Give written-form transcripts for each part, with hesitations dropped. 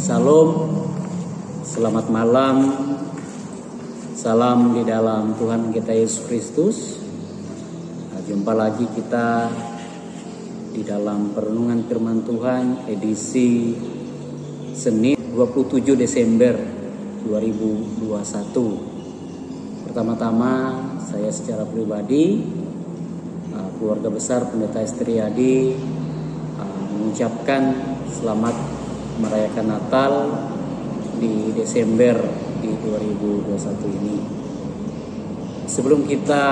Salam, selamat malam, salam di dalam Tuhan kita Yesus Kristus. Jumpa lagi kita di dalam perenungan firman Tuhan edisi Senin 27 Desember 2021. Pertama-tama saya secara pribadi, keluarga besar Pendeta Estriadi mengucapkan selamat merayakan Natal di Desember di 2021 ini. Sebelum kita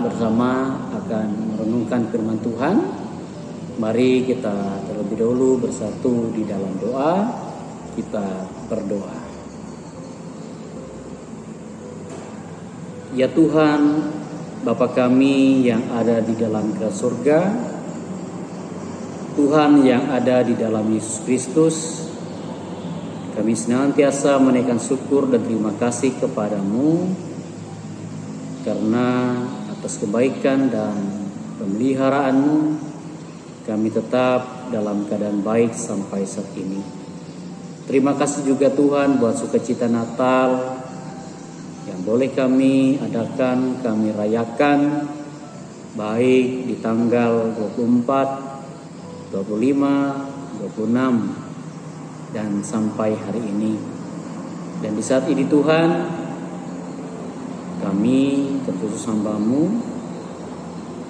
bersama akan merenungkan firman Tuhan, mari kita terlebih dahulu bersatu di dalam doa. Kita berdoa. Ya Tuhan, Bapa kami yang ada di dalam kerajaan surga, Tuhan yang ada di dalam Yesus Kristus, kami senantiasa menaikkan syukur dan terima kasih kepadamu karena atas kebaikan dan pemeliharaanmu kami tetap dalam keadaan baik sampai saat ini. Terima kasih juga Tuhan buat sukacita Natal yang boleh kami adakan, kami rayakan baik di tanggal 24, 25, 26 dan sampai hari ini. Dan di saat ini Tuhan, kami terkhusus hamba-Mu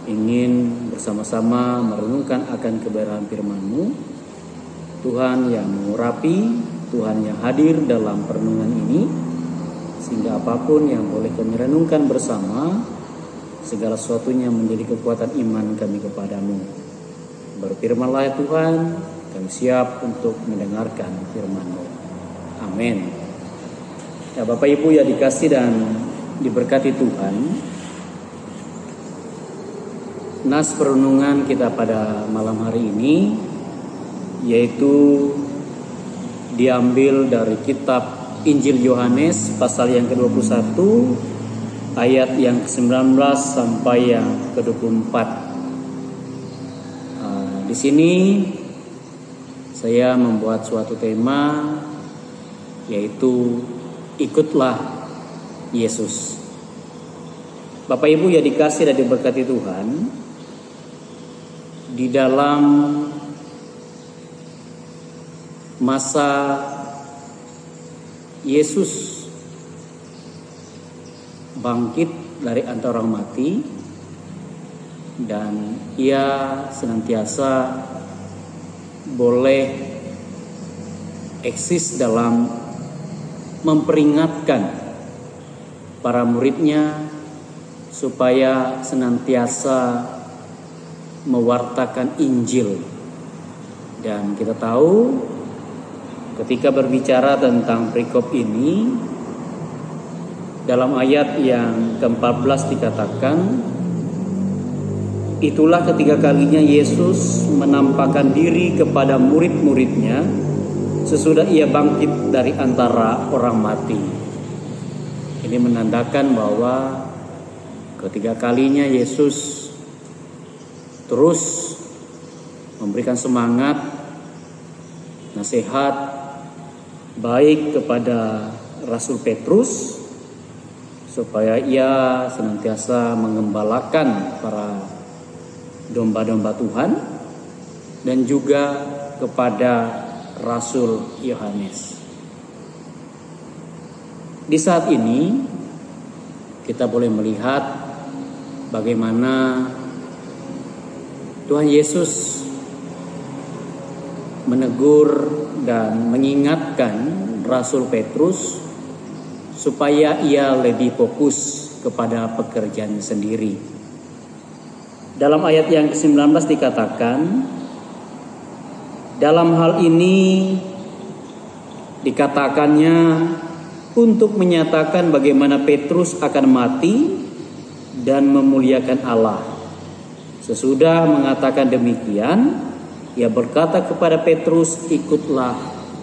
ingin bersama-sama merenungkan akan kebenaran firman-Mu. Tuhan yang mengurapi, Tuhan yang hadir dalam perenungan ini, sehingga apapun yang boleh kami renungkan bersama, segala sesuatunya menjadi kekuatan iman kami kepadamu. Berfirmanlah ya Tuhan, kami siap untuk mendengarkan firman-Mu. Amin. Ya Bapak Ibu ya dikasih dan diberkati Tuhan, nas perenungan kita pada malam hari ini yaitu diambil dari kitab Injil Yohanes pasal yang ke-21 ayat yang ke-19 sampai yang ke-24. Di sini saya membuat suatu tema yaitu ikutlah Yesus. Bapak Ibu ya dikasih dan diberkati Tuhan, di dalam masa Yesus bangkit dari antara orang mati dan ia senantiasa boleh eksis dalam memperingatkan para muridnya supaya senantiasa mewartakan Injil. Dan kita tahu ketika berbicara tentang perikop ini, dalam ayat yang ke-14 dikatakan, itulah ketiga kalinya Yesus menampakkan diri kepada murid-muridnya sesudah ia bangkit dari antara orang mati. Ini menandakan bahwa ketiga kalinya Yesus terus memberikan semangat, nasihat baik kepada Rasul Petrus supaya ia senantiasa mengembalakan para domba-domba Tuhan, dan juga kepada Rasul Yohanes. Di saat ini kita boleh melihat bagaimana Tuhan Yesus menegur dan mengingatkan Rasul Petrus supaya ia lebih fokus kepada pekerjaannya sendiri. Dalam ayat yang ke-19 dikatakan, dalam hal ini dikatakannya untuk menyatakan bagaimana Petrus akan mati dan memuliakan Allah. Sesudah mengatakan demikian, ia berkata kepada Petrus, ikutlah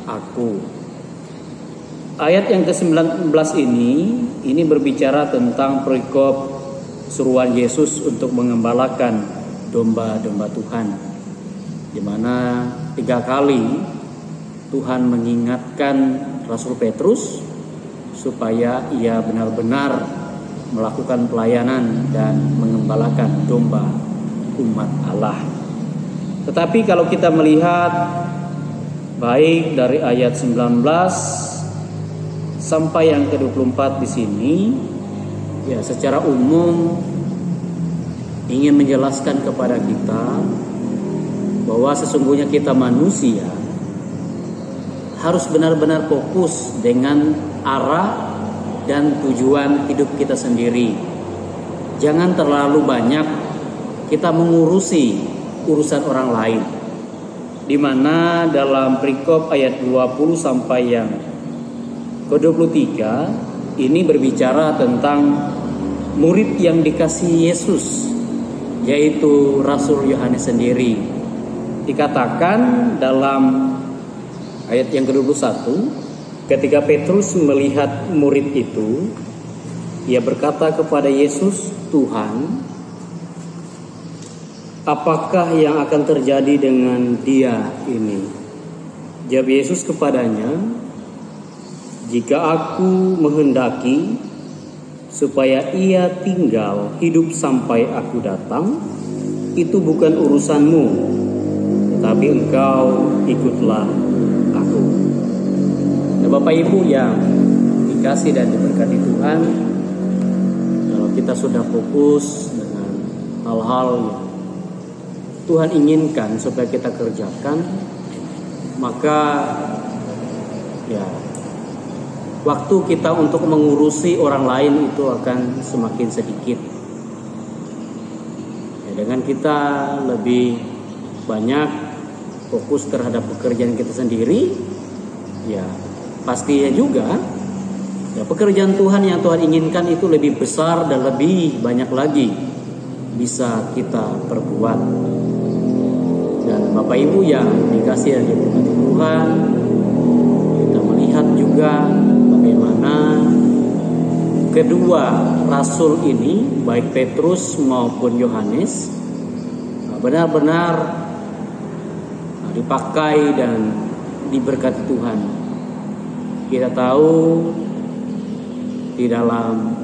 aku. Ayat yang ke-19 ini berbicara tentang perikop seruan Yesus untuk mengembalakan domba-domba Tuhan, di mana 3 kali Tuhan mengingatkan Rasul Petrus supaya ia benar-benar melakukan pelayanan dan mengembalakan domba umat Allah. Tetapi kalau kita melihat baik dari ayat 19 sampai yang ke-24 di sini, ya secara umum ingin menjelaskan kepada kita bahwa sesungguhnya kita manusia harus benar-benar fokus dengan arah dan tujuan hidup kita sendiri. Jangan terlalu banyak kita mengurusi urusan orang lain. Di mana dalam perikop ayat 20 sampai yang ke-23 ini berbicara tentang murid yang dikasihi Yesus, yaitu Rasul Yohanes sendiri. Dikatakan dalam ayat yang ke-21, ketika Petrus melihat murid itu, ia berkata kepada Yesus, "Tuhan, apakah yang akan terjadi dengan dia ini?" Jawab Yesus kepadanya, "Jika aku menghendaki supaya ia tinggal hidup sampai aku datang, itu bukan urusanmu, tetapi engkau ikutlah aku." Nah, Bapak Ibu yang dikasih dan diberkati Tuhan, kalau kita sudah fokus dengan hal-hal yang Tuhan inginkan supaya kita kerjakan, maka ya waktu kita untuk mengurusi orang lain itu akan semakin sedikit. Ya, dengan kita lebih banyak fokus terhadap pekerjaan kita sendiri, ya pastinya juga ya pekerjaan Tuhan yang Tuhan inginkan itu lebih besar dan lebih banyak lagi bisa kita perbuat. Dan Bapak Ibu yang dikasih dan diberkati Tuhan, kita melihat juga bagaimana kedua rasul ini, baik Petrus maupun Yohanes, benar-benar dipakai dan diberkati Tuhan. Kita tahu di dalam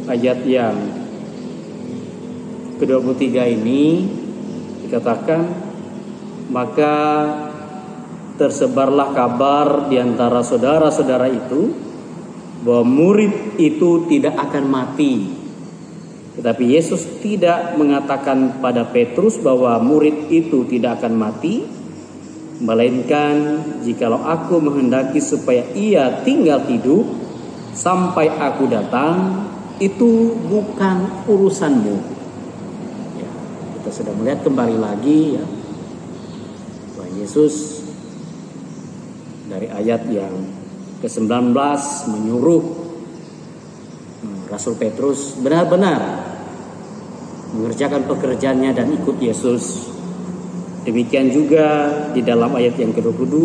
ayat yang ke-23 ini dikatakan, maka tersebarlah kabar di antara saudara-saudara itu bahwa murid itu tidak akan mati. Tetapi Yesus tidak mengatakan pada Petrus bahwa murid itu tidak akan mati, melainkan jikalau aku menghendaki supaya ia tinggal hidup sampai aku datang, itu bukan urusanmu. Ya, kita sudah melihat kembali lagi ya, bahwa Yesus dari ayat yang ke-19 menyuruh Rasul Petrus benar-benar mengerjakan pekerjaannya dan ikut Yesus. Demikian juga di dalam ayat yang ke-22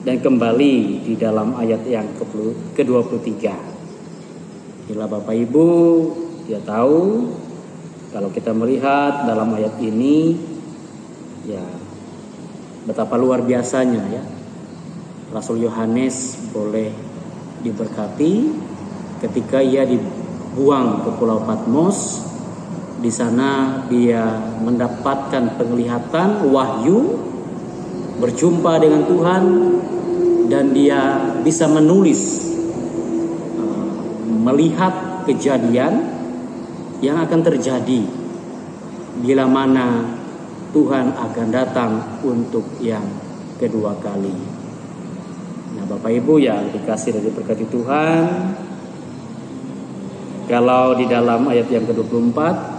dan kembali di dalam ayat yang ke-23. Bila Bapak Ibu ya tahu, kalau kita melihat dalam ayat ini ya betapa luar biasanya ya Rasul Yohanes boleh diberkati ketika ia dibuang ke Pulau Patmos. Di sana dia mendapatkan penglihatan wahyu, berjumpa dengan Tuhan, dan dia bisa menulis, melihat kejadian yang akan terjadi bila mana Tuhan akan datang untuk yang kedua kali. Nah, Bapak Ibu yang dikasih dan diberkati Tuhan, kalau di dalam ayat yang ke-24,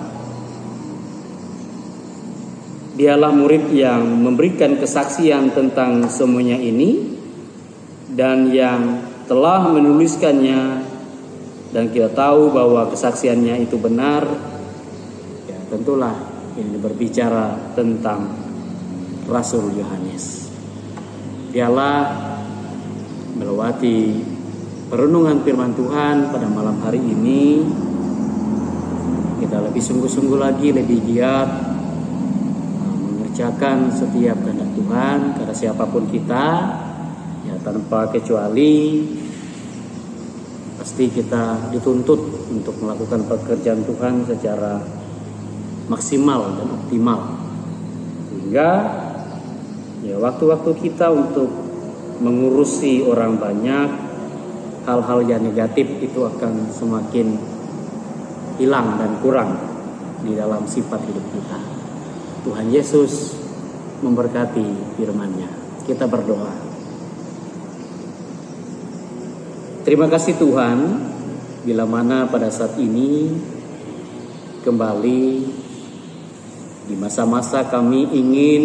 dialah murid yang memberikan kesaksian tentang semuanya ini dan yang telah menuliskannya, dan kita tahu bahwa kesaksiannya itu benar. Ya, tentulah ini berbicara tentang Rasul Yohanes. Dialah melewati perenungan firman Tuhan pada malam hari ini. Kita lebih sungguh-sungguh lagi, lebih giat mengerjakan setiap kehendak Tuhan, karena siapapun kita, ya tanpa kecuali pasti kita dituntut untuk melakukan pekerjaan Tuhan secara maksimal dan optimal. Sehingga ya waktu-waktu kita untuk mengurusi orang banyak, hal-hal yang negatif itu akan semakin hilang dan kurang di dalam sifat hidup kita. Tuhan Yesus memberkati firman-Nya. Kita berdoa. Terima kasih Tuhan, bila mana pada saat ini kembali di masa-masa kami ingin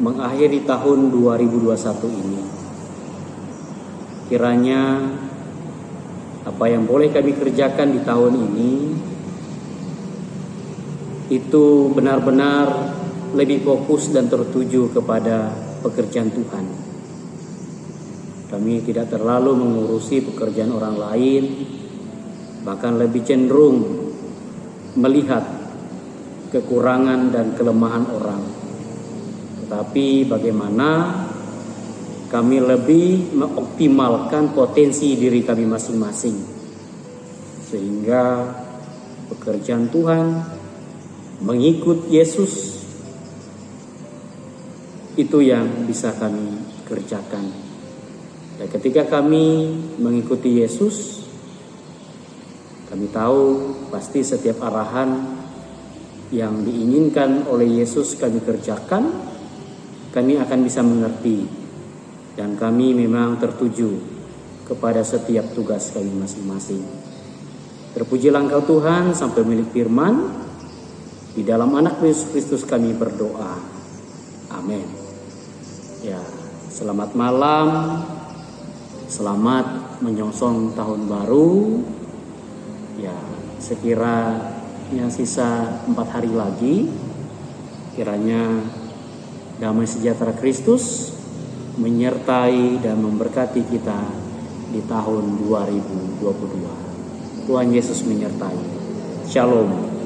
mengakhiri tahun 2021 ini. Kiranya apa yang boleh kami kerjakan di tahun ini itu benar-benar lebih fokus dan tertuju kepada pekerjaan Tuhan. Kami tidak terlalu mengurusi pekerjaan orang lain, bahkan lebih cenderung melihat kekurangan dan kelemahan orang. Tetapi bagaimana kami lebih mengoptimalkan potensi diri kami masing-masing, sehingga pekerjaan Tuhan mengikut Yesus itu yang bisa kami kerjakan. Dan ketika kami mengikuti Yesus, kami tahu pasti setiap arahan yang diinginkan oleh Yesus kami kerjakan, kami akan bisa mengerti, dan kami memang tertuju kepada setiap tugas kami masing-masing. Terpujilah Engkau Tuhan sampai milik firman. Di dalam anak Yesus Kristus kami berdoa. Amin. Ya, selamat malam. Selamat menyongsong tahun baru. Ya, sekiranya sisa 4 hari lagi, kiranya damai sejahtera Kristus menyertai dan memberkati kita di tahun 2022. Tuhan Yesus menyertai. Shalom.